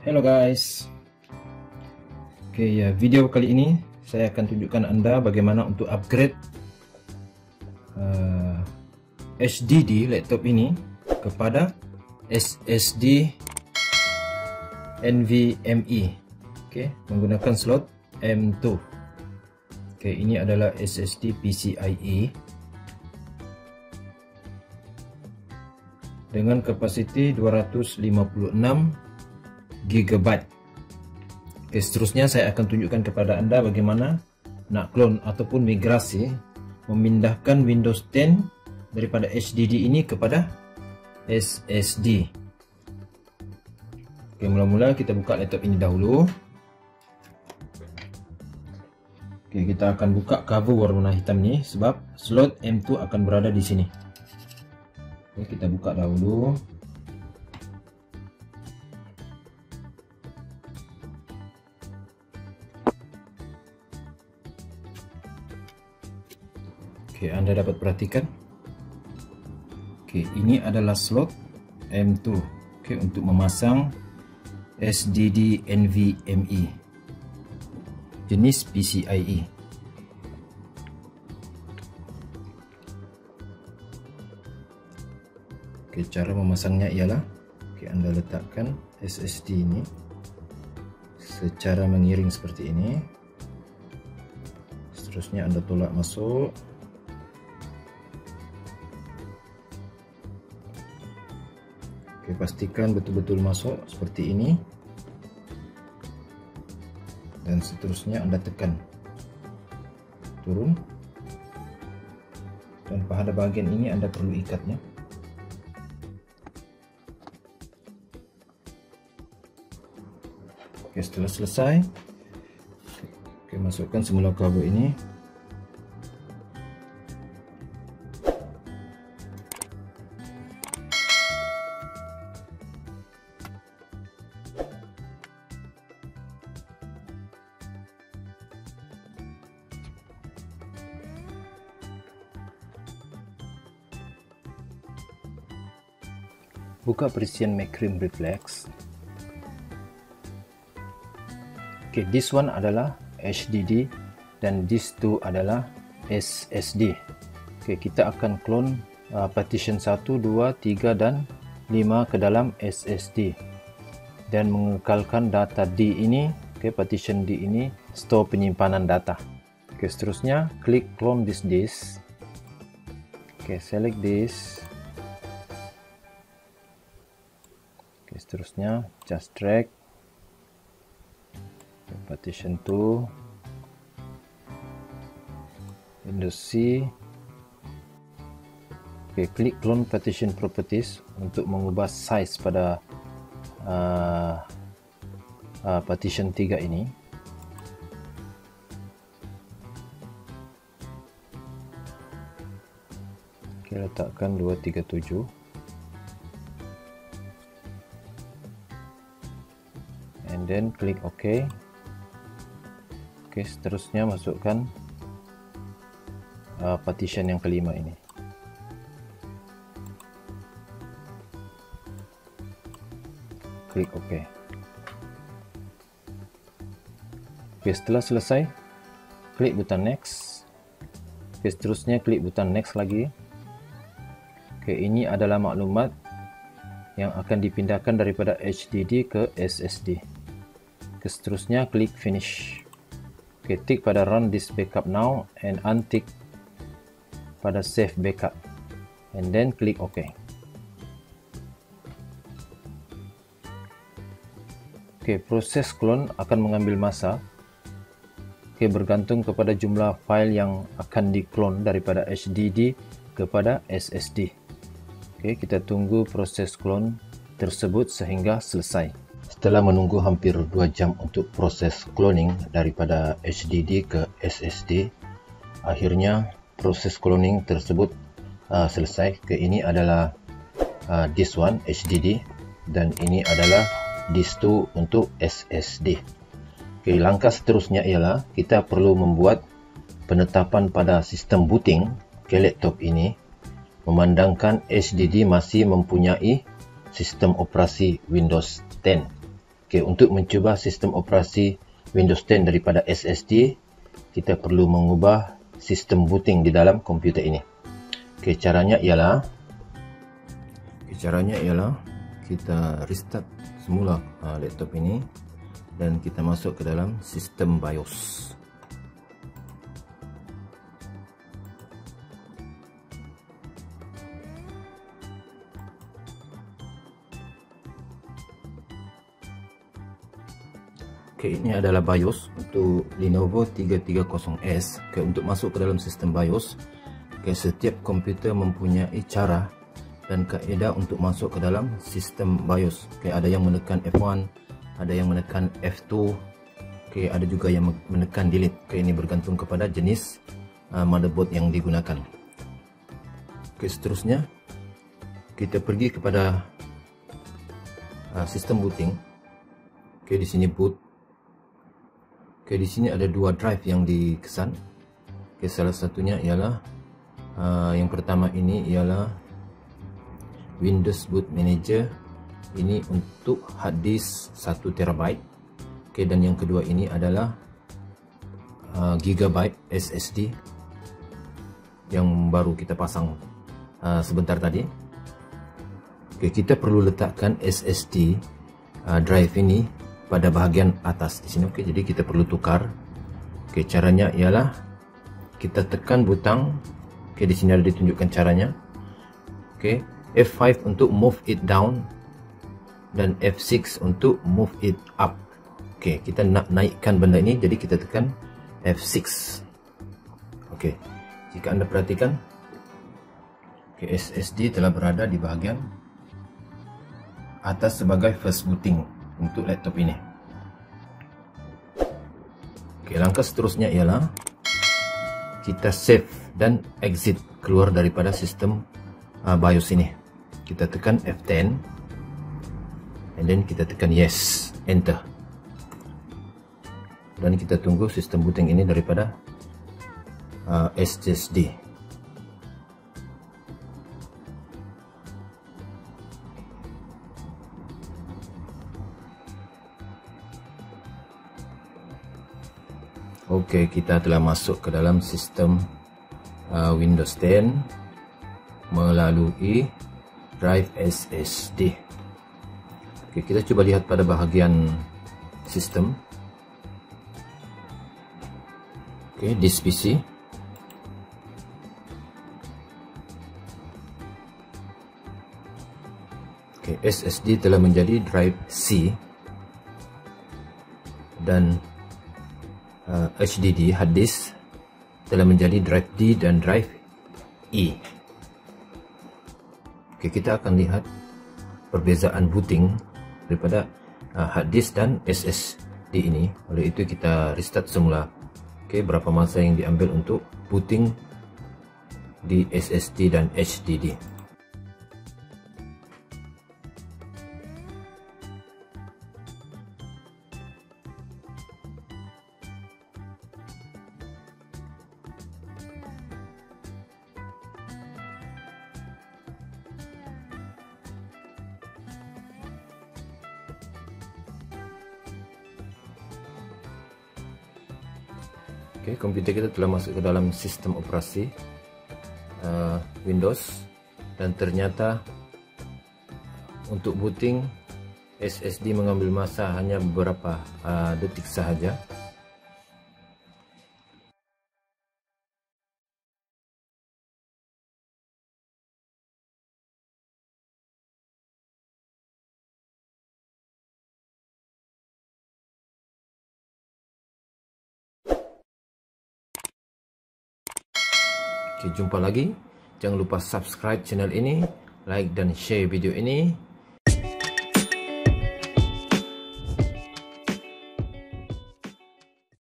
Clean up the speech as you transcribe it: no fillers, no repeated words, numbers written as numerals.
Hello guys. Video kali ini saya akan tunjukkan Anda bagaimana untuk upgrade HDD laptop ini kepada SSD NVMe. Menggunakan slot M2. Ini adalah SSD PCIe dengan kapasiti 256 GB. Seterusnya saya akan tunjukkan kepada Anda bagaimana nak clone ataupun migrasi memindahkan Windows 10 daripada HDD ini kepada SSD. Mula-mula kita buka laptop ini dahulu. Kita akan buka cover warna hitam ni sebab slot M2 akan berada di sini. Kita buka dahulu. Anda dapat perhatikan. Ini adalah slot M2. Untuk memasang SSD NVMe jenis PCIe. Cara memasangnya ialah Anda letakkan SSD ini secara mengiring seperti ini. Seterusnya Anda tolak masuk. Pastikan betul-betul masuk seperti ini, dan seterusnya Anda tekan turun, dan pada bagian ini Anda perlu ikatnya. Setelah selesai, masukkan semula kabel ini. Buka perincian McCream Reflex. This one adalah HDD dan this two adalah SSD. Kita akan clone partition 1, 2, 3 dan 5 ke dalam SSD dan mengekalkan data D ini. Partition D ini store penyimpanan data. Seterusnya klik clone this disk. Select this. Seterusnya just drag partition 2 Windows C. Klik clone partition properties untuk mengubah size pada partition 3 ini. Letakkan 237. And then klik OK. Seterusnya masukkan partition yang kelima ini. Klik OK. Setelah selesai, klik butang next. Seterusnya klik butang next lagi. Ini adalah maklumat yang akan dipindahkan daripada HDD ke SSD. Seterusnya klik finish. Tik pada run this backup now and untick pada save backup, and then klik OK. Proses clone akan mengambil masa. Bergantung kepada jumlah file yang akan di-clone daripada HDD kepada SSD. Kita tunggu proses clone tersebut sehingga selesai. Setelah menunggu hampir 2 jam untuk proses cloning daripada HDD ke SSD, akhirnya proses cloning tersebut selesai. Ini adalah disk 1 HDD dan ini adalah disk 2 untuk SSD. Langkah seterusnya ialah kita perlu membuat penetapan pada sistem booting ke laptop ini, memandangkan HDD masih mempunyai sistem operasi Windows 10. Okay, untuk mencuba sistem operasi Windows 10 daripada SSD, kita perlu mengubah sistem booting di dalam komputer ini. Okay, caranya ialah kita restart semula laptop ini dan kita masuk ke dalam sistem BIOS. Okay, ini adalah BIOS untuk Lenovo 330S. Okay, untuk masuk ke dalam sistem BIOS, okay, setiap komputer mempunyai cara dan kaedah untuk masuk ke dalam sistem BIOS. Okay, ada yang menekan F1, ada yang menekan F2, okay, ada juga yang menekan delete. Okay, ini bergantung kepada jenis motherboard yang digunakan. Okay, seterusnya kita pergi kepada sistem booting. Okay, di sini boot. Okay, di sini ada dua drive yang dikesan. Okay, salah satunya ialah yang pertama ini ialah Windows Boot Manager. Ini untuk hard disk 1 TB. Okay, dan yang kedua ini adalah Gigabyte SSD yang baru kita pasang sebentar tadi. Okay, kita perlu letakkan SSD drive ini pada bahagian atas di sini. Okey, jadi kita perlu tukar. Okey, caranya ialah kita tekan butang. Okey, di sini ada ditunjukkan caranya. Okey, F5 untuk move it down dan F6 untuk move it up. Okey, kita nak naikkan benda ini, jadi kita tekan F6. Okey, jika anda perhatikan, okey, SSD telah berada di bahagian atas sebagai first booting untuk laptop ini. Oke, langkah seterusnya ialah kita save dan exit keluar daripada sistem BIOS ini. Kita tekan F10 and then kita tekan yes, enter, dan kita tunggu sistem booting ini daripada SSD. Okey, kita telah masuk ke dalam sistem Windows 10 melalui drive SSD. Okey, kita cuba lihat pada bahagian sistem. Okey, disk PC. Okey, SSD telah menjadi drive C dan HDD hard disk telah menjadi drive D dan drive E. Okey, kita akan lihat perbezaan booting daripada hard disk dan SSD ini. Oleh itu kita restart semula. Okey, berapa masa yang diambil untuk booting di SSD dan HDD. Okey, komputer kita telah masuk ke dalam sistem operasi Windows, dan ternyata untuk booting SSD mengambil masa hanya beberapa detik sahaja. Okey, jumpa lagi. Jangan lupa subscribe channel ini, like dan share video ini.